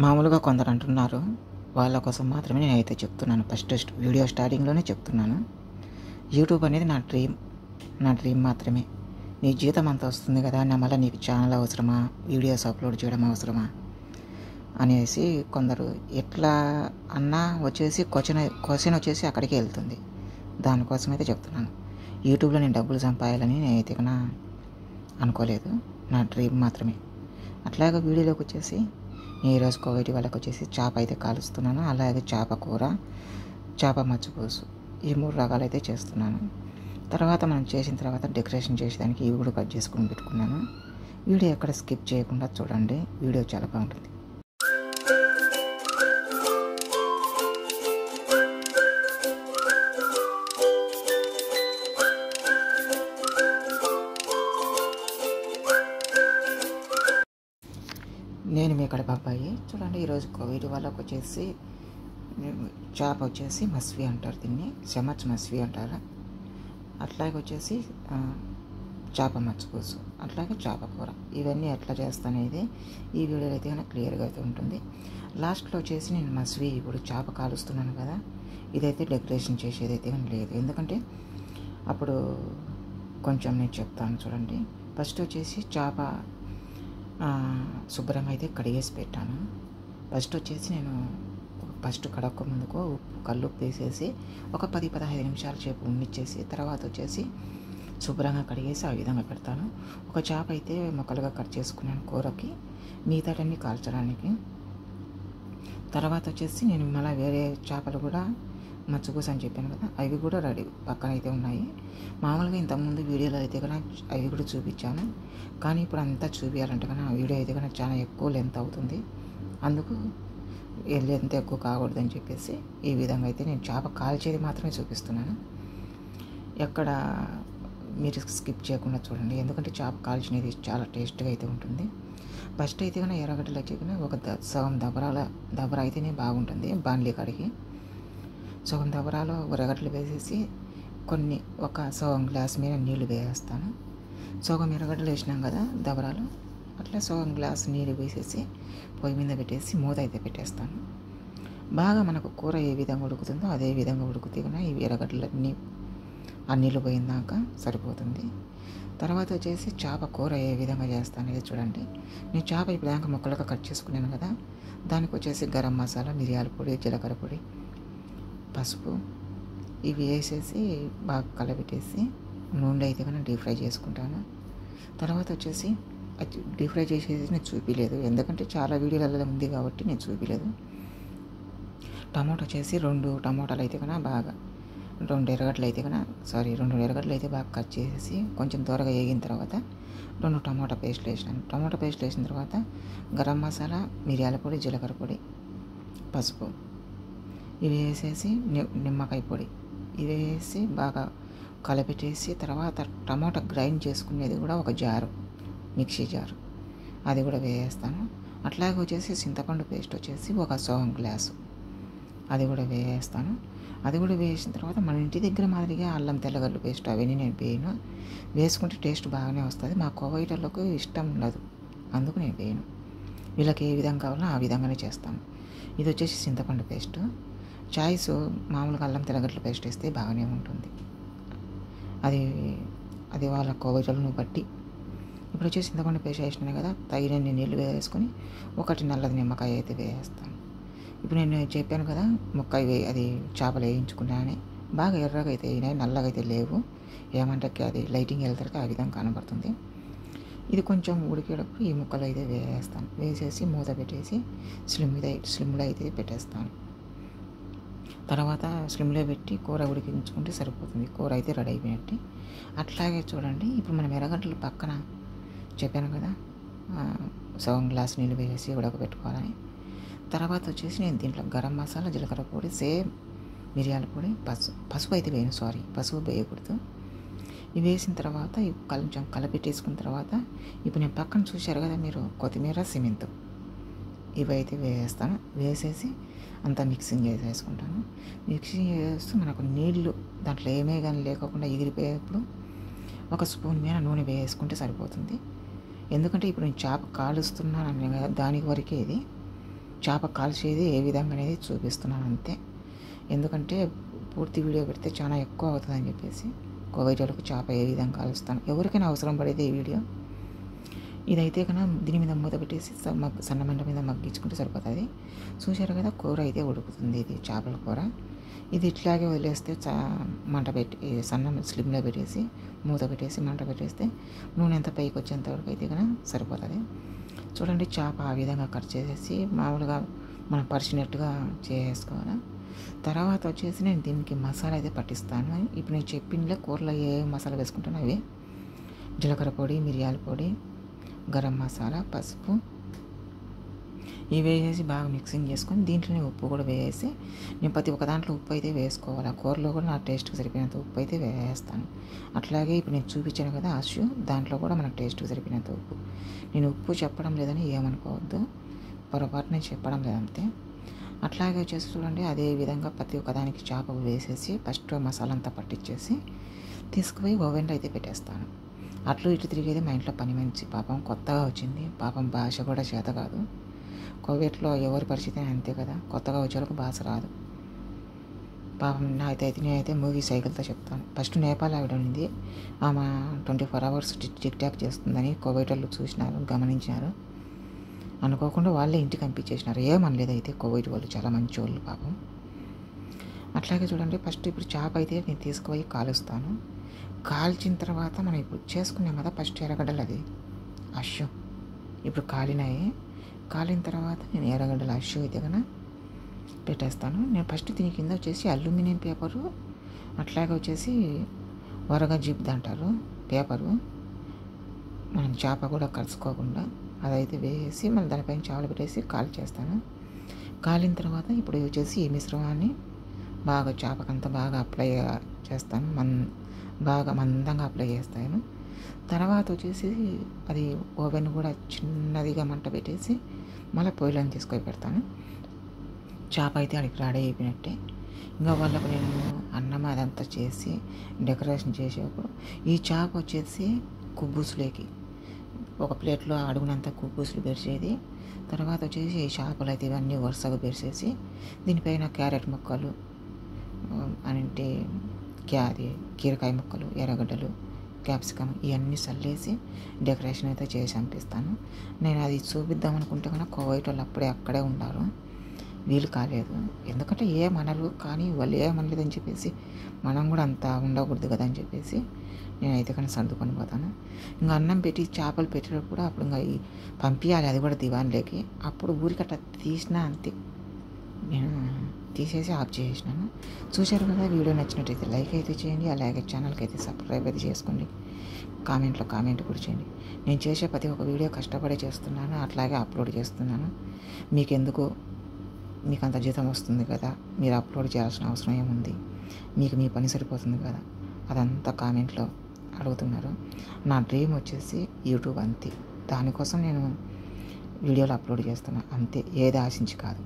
మామూలుగా కొందరు అంటున్నారు. వాళ్ళ కోసం మాత్రమే నేనైతే చెప్తున్నాను. వీడియో స్టార్టింగ్‌లోనే చెప్తున్నాను. యూట్యూబ్ అనేది నా డ్రీమ్ మాత్రమే. నీ జీతం అంత వస్తుంది కదా! మళ్ళా నీకు ఛానల్ అవసరమా? వీడియోస్ అప్లోడ్ చేయడం అవసరమా? అనేసి కొందరు ఎట్లా అన్నా వచ్చేసి క్వెషన్ వచ్చేసి అక్కడికే వెళ్తుంది. దానికోసమైతే చెప్తున్నాను. యూట్యూబ్‌లో నేను డబ్బులు సంపాదాలని నేనైతే అనుకోలేదు. నా డ్రీమ్ మాత్రమే. అట్లాగే వీడియోలోకి వచ్చేసి ఈరోజు కోవిడ్ వాళ్ళకి వచ్చేసి చేప అయితే కాలుస్తున్నాను. అలాగే చేప కూర, చేప మచ్చ పులుసు, ఈ 3 రకాలైతే చేస్తున్నాను. తర్వాత మనం చేసిన తర్వాత డెకరేషన్ చేసేదానికి ఇవి కూడా కట్ చేసుకుని పెట్టుకున్నాను. వీడియో ఎక్కడ స్కిప్ చేయకుండా చూడండి. వీడియో చాలా బాగుంటుంది. నేను మీ కడప అబ్బాయి. చూడండి, ఈరోజు కోవిడ్ వాళ్ళకి వచ్చేసి చేప వచ్చేసి మస్వి అంటారు, దీన్ని చెమచ్ మస్వి అంటారు. అట్లాగే వచ్చేసి చేప మచ్చపులుసు, అట్లాగే చేప కూర. ఇవన్నీ ఎట్లా చేస్తానేది ఈ వీడియోలో అయితే కనుక క్లియర్గా అయితే ఉంటుంది. లాస్ట్లో వచ్చేసి నేను మస్వి ఇప్పుడు చేప కాలుస్తున్నాను కదా, ఇదైతే డెకరేషన్ చేసేది అయితే లేదు. ఎందుకంటే అప్పుడు కొంచెం నేను చెప్తాను చూడండి. ఫస్ట్ వచ్చేసి చేప శుభ్రంగా అయితే కడిగేసి పెట్టాను. ఫస్ట్ కడక్క ముందుకు కల్లుప్పు వేసేసి ఒక 10-15 నిమిషాల సేపు ఉండిచ్చేసి తర్వాత వచ్చేసి శుభ్రంగా కడిగేసి ఆ విధంగా పెడతాను. ఒక చేప అయితే ముక్కలుగా కట్ చేసుకున్నాను కూరకి, మిగతాటన్నీ కాల్చడానికి. తర్వాత వచ్చేసి నేను మళ్ళీ వేరే చేపలు కూడా మచ్చపూస అని చెప్పాను కదా, అవి కూడా రెడీ పక్కన అయితే ఉన్నాయి. మామూలుగా ఇంతకుముందు వీడియోలో అయితే కన్నా అవి కూడా చూపించాను, కానీ ఇప్పుడు అంతా చూపించాలంటే కన్నా ఆ వీడియో అయితే కన్నా చాలా ఎక్కువ లెంత్ అవుతుంది. అందుకు లెంత్ ఎక్కువ కాకూడదని చెప్పేసి ఈ విధంగా అయితే నేను చేప కాల్చేది మాత్రమే చూపిస్తున్నాను. ఎక్కడ మీరు స్కిప్ చేయకుండా చూడండి, ఎందుకంటే చేప కాల్చినది చాలా టేస్ట్గా అయితే ఉంటుంది. ఫస్ట్ అయితే కన్నా ఎర్రగడ్డలు వచ్చి ఒక సగం దబరా అయితేనే బాగుంటుంది. బాండ్లీ కాడికి సగం దబరాలో ఎర్రగడ్డలు వేసేసి ఒక సగం గ్లాస్ మీద నీళ్లు వేసేస్తాను. సగం ఎర్రగడ్డలు వేసినాం కదా దబరాలు, అట్లా సగం గ్లాస్ నీళ్ళు వేసేసి పొయ్యి మీద పెట్టేసి మూత అయితే పెట్టేస్తాను. బాగా మనకు కూర ఏ విధంగా ఉడుకుతుందో అదే విధంగా ఉడుకుతే కన్నా ఈ ఎర్రగడ్డలన్నీ ఆ నీళ్ళు పోయిందాక సరిపోతుంది. తర్వాత వచ్చేసి చేప కూర ఏ విధంగా చేస్తాను అనేది చూడండి. నేను చేప ఇప్పుడు దాకా ముక్కలుగా కట్ చేసుకున్నాను కదా, దానికి వచ్చేసి గరం మసాలా, మిరియాల పొడి, జీలకర్ర పొడి, పసుపు ఇవి వేసేసి బాగా కలబెట్టేసి నూనెలో అయితే కన్నా డీప్ ఫ్రై చేసుకుంటాను. తర్వాత వచ్చేసి డీప్ ఫ్రై చేసేసి నేను చూపించలేదు, ఎందుకంటే చాలా వీడియోలలో ఉంది కాబట్టి నేను చూపించలేదు. టమాటా వచ్చేసి 2 టమాటాలు అయితే కన్నా బాగా 2 ఎర్రగడ్డలు అయితే బాగా కట్ చేసేసి కొంచెం త్వరగా వేగిన తర్వాత 2 టమాటా పేస్ట్లు వేసినాను. టమాటా పేస్ట్లు వేసిన తర్వాత గరం మసాలా, మిరియాల పొడి, జీలకర్ర పొడి, పసుపు ఇవి వేసేసి నిమ్మకాయ పొడి ఇవి వేసి బాగా కలపెట్టేసి తర్వాత టమాటా గ్రైండ్ చేసుకునేది కూడా ఒక మిక్సీ జారు అది కూడా వేసేస్తాను. అట్లాగే వచ్చేసి చింతపండు పేస్ట్ వచ్చేసి ఒక సగం గ్లాసు అది కూడా వేసేస్తాను. అది కూడా వేసిన తర్వాత మన ఇంటి దగ్గర మాదిరిగా అల్లం తెల్లగడ్డలు పేస్ట్ అవన్నీ నేను వేయను. వేసుకుంటే టేస్ట్ బాగానే వస్తుంది. మా కోవైటర్లకు ఇష్టం ఉండదు, అందుకు నేను వేయను. వీళ్ళకి ఏ విధంగా కావాలో ఆ విధంగానే చేస్తాను. ఇది వచ్చేసి చింతపండు పేస్ట్. చాయిస్ మామూలుగా అల్లం తెల్లగడ్డల పేస్ట్ వేస్తే బాగానే ఉంటుంది. అది వాళ్ళ కోవైటర్లను బట్టి. ఇప్పుడు వచ్చేసి చింతపండు పేస్ట్ వేసినాను కదా, తగినన్ని నీళ్ళు వేసుకొని ఒకటి నల్లది నిమ్మకాయ అయితే వేసేస్తాను. ఇప్పుడు నేను చెప్పాను కదా అది చేపలు వేయించుకున్నానని, బాగా ఎర్రగా అయితే అయినాయి, నల్లగా అయితే లేవు. ఏమంటే అది లైటింగ్ వెళ్తారు ఆ విధంగా కనబడుతుంది. ఇది కొంచెం ఉడికేటప్పుడు ఈ ముక్కలు అయితే వేసేస్తాను. వేసేసి మూత పెట్టేసి స్లిమ్లో అయితే పెట్టేస్తాను. తర్వాత స్లిమ్లో పెట్టి కూర ఉడికించుకుంటే సరిపోతుంది. కూర అయితే రెడీ అయిపోయినట్టు. అట్లాగే చూడండి, ఇప్పుడు మనం ఎర్రగడ్డలు పక్కన చెప్పాను కదా సగం గ్లాస్ నీళ్ళు వేసేసి ఉడకబెట్టుకోవాలని. తర్వాత వచ్చేసి నేను దీంట్లో గరం మసాలా, జీలకర్ర పొడి, సేమ్ మిరియాల పొడి, పసుపు అయితే పసుపు వేయకూడదు. ఇవి వేసిన తర్వాత కొంచెం కలపెట్టేసుకున్న తర్వాత ఇప్పుడు నేను పక్కన చూశారు కదా మీరు కొత్తిమీర, సిమెంట్ ఇవైతే వేసేస్తాను. వేసేసి అంతా మిక్సింగ్ చేసేసుకుంటాను. మిక్సింగ్ చేస్తూ మనకు నీళ్ళు దాంట్లో ఏమే కానీ లేకుండా ఎగిరిపోయేప్పుడు ఒక స్పూన్ మీద నూనె వేసుకుంటే సరిపోతుంది. ఎందుకంటే ఇప్పుడు నేను చేప కాలుస్తున్నాను కదా, దానికి వరకే ఇది. చేప కాల్చేది ఏ విధంగా అనేది చూపిస్తున్నాను అంతే. ఎందుకంటే పూర్తి వీడియో పెడితే చాలా ఎక్కువ అవుతుందని చెప్పేసి కోవైటోళ్ళకు చేప ఏ విధంగా కాలుస్తాను. ఎవరికైనా అవసరం పడేది ఈ వీడియో. ఇదైతే కన్నా దీని మీద మూత పెట్టేసి సన్న మంట మీద మగ్గించుకుంటే సరిపోతుంది. చూశారు కదా, కూర అయితే ఉడుకుతుంది. ఇది చేపల కూర. ఇది ఇట్లాగే వదిలేస్తే మంట పెట్టి సన్న స్లిమ్లో పెట్టేసి మూత పెట్టేసి మంట పెట్టేస్తే నూనె ఎంత పైకి వచ్చేంత వరకు అయితే కన్నా సరిపోతుంది. చూడండి, చేప ఆ విధంగా కట్ చేసేసి మామూలుగా మనం పరిచినట్టుగా చేసుకోవాలి. తర్వాత వచ్చేసి నేను దీనికి మసాలా అయితే పట్టిస్తాను. ఇప్పుడు నేను చెప్పినలే కూరలో ఏ మసాలా వేసుకుంటాను అవి జీలకర్ర పొడి, మిరియాల పొడి, గరం మసాలా, పసుపు ఇవి వేసేసి బాగా మిక్సింగ్ చేసుకొని దీంట్లోనే ఉప్పు కూడా వేసి నేను ప్రతి ఒక్క దాంట్లో ఉప్పు అయితే వేసుకోవాలి. ఆ కూరలో కూడా నా టేస్ట్కి సరిపోయినంత ఉప్పు అయితే వేస్తాను. అట్లాగే ఇప్పుడు నేను చూపించాను కదా ఆశు, దాంట్లో కూడా మనకు టేస్ట్కి సరిపోయినంత ఉప్పు. నేను ఉప్పు చెప్పడం లేదని ఏమనుకోవద్దు, పొరపాటు నేను చెప్పడం లేదంతే. అట్లాగే వచ్చేసి చూడండి, అదే విధంగా ప్రతి ఒక్క దానికి చేప వేసేసి ఫస్ట్ మసాలా అంతా పట్టించేసి తీసుకుపోయి ఓవెన్లో అయితే పెట్టేస్తాను. అట్లు ఇటు తిరిగేది మా ఇంట్లో పని మంచి. పాపం కొత్తగా వచ్చింది, పాపం భాష కూడా చేత కాదు. కోవిడ్లో ఎవరి పరిస్థితి అంతే కదా, కొత్తగా వచ్చేవాళ్ళకి భాష రాదు. పాపం నేనైతే మూవీ సైకిల్తో చెప్తాను. ఫస్ట్ నేపాల్ ఆవిడ ఉంది, ఆమె 24 hours టిక్ టాక్ చేస్తుందని కోవిడ్ వాళ్ళు చూసినారు, గమనించినారు. అనుకోకుండా వాళ్ళే ఇంటికి పంపించేసినారు. ఏమనలేదు అయితే కోవిడ్ వాళ్ళు, చాలా మంచి వాళ్ళు పాపం. అట్లాగే చూడండి, ఫస్ట్ ఇప్పుడు చేప అయితే నేను తీసుకుపోయి కాలుస్తాను. కాల్చిన తర్వాత మనం ఇప్పుడు చేసుకున్నాం కదా ఫస్ట్ ఎర్రగడ్డలు, అది అశ్షు ఇప్పుడు కాలిన తర్వాత నేను ఎర్రగడ్డల అశ్షు అయితే కన్నా పెట్టేస్తాను. నేను ఫస్ట్ దీని కింద వచ్చేసి అల్యూమినియం పేపరు, అట్లాగే వచ్చేసి వరగా జిప్ అంటారు పేపరు, మనం చేప కూడా కలుసుకోకుండా అదైతే వేసి మళ్ళీ దానిపైన చేపలు పెట్టేసి చేస్తాను. కాలిన తర్వాత ఇప్పుడు వచ్చేసి ఈ మిశ్రమాన్ని బాగా చేపకంతా బాగా అప్లై చేస్తాను, బాగా మందంగా అప్లై చేస్తాను. తర్వాత వచ్చేసి అది ఓవెన్ కూడా చిన్నదిగా మంట పెట్టేసి మళ్ళీ పొయ్యిలను తీసుకొని పెడతాను. చేప అయితే అడిగి రెడీ అయిపోయినట్టే. ఇంకా వాళ్ళకు నేను అన్నం అదంతా చేసి డెకరేషన్ చేసేప్పుడు ఈ చేప వచ్చేసి కుబ్బూసులోకి ఒక ప్లేట్లో అడుగునంత కుబ్బూసులు పెరిచేది. తర్వాత వచ్చేసి ఈ చేపలు అయితే ఇవన్నీ వరుసగా పెరిచేసి దీనిపైన క్యారెట్ ముక్కలు అంటే అది కీరకాయ ముక్కలు, ఎర్రగడ్డలు, క్యాప్సికమ్ ఇవన్నీ చల్లేసి డెకరేషన్ అయితే చేసి పంపిస్తాను. నేను అది చూపిద్దాం అనుకుంటే కన్నా కోవైట్ వాళ్ళు అక్కడే ఉన్నారు, వీలు కాలేదు. ఎందుకంటే ఏమనరు, కానీ వాళ్ళు ఏమనలేదని చెప్పేసి మనం కూడా అంత ఉండకూడదు కదా అని చెప్పేసి నేనైతే కానీ సర్దుకొని పోతాను. ఇంకా అన్నం పెట్టి చేపలు పెట్టేటప్పుడు అప్పుడు ఇంకా పంపించాలి, అది కూడా దివాన్లోకి. అప్పుడు ఊరికట్ట తీసినా అంతే, నేను తీసేసి ఆఫ్ చేసేసినాను. చూశారు కదా, వీడియో నచ్చినట్టయితే లైక్ అయితే చేయండి, అలాగే ఛానల్కి అయితే సబ్స్క్రైబ్ అయితే చేసుకోండి, కామెంట్ కూడా చేయండి. నేను చేసే ప్రతి ఒక్క వీడియో కష్టపడి చేస్తున్నాను, అట్లాగే అప్లోడ్ చేస్తున్నాను. మీకు అంత జీతం వస్తుంది కదా, మీరు అప్లోడ్ చేయాల్సిన అవసరం ఏముంది, మీకు మీ పని సరిపోతుంది కదా, అదంతా కామెంట్లో అడుగుతున్నారు. నా డ్రీమ్ వచ్చేసి యూట్యూబ్ అంతే, దానికోసం నేను వీడియోలు అప్లోడ్ చేస్తున్నాను అంతే, ఏది ఆశించి కాదు.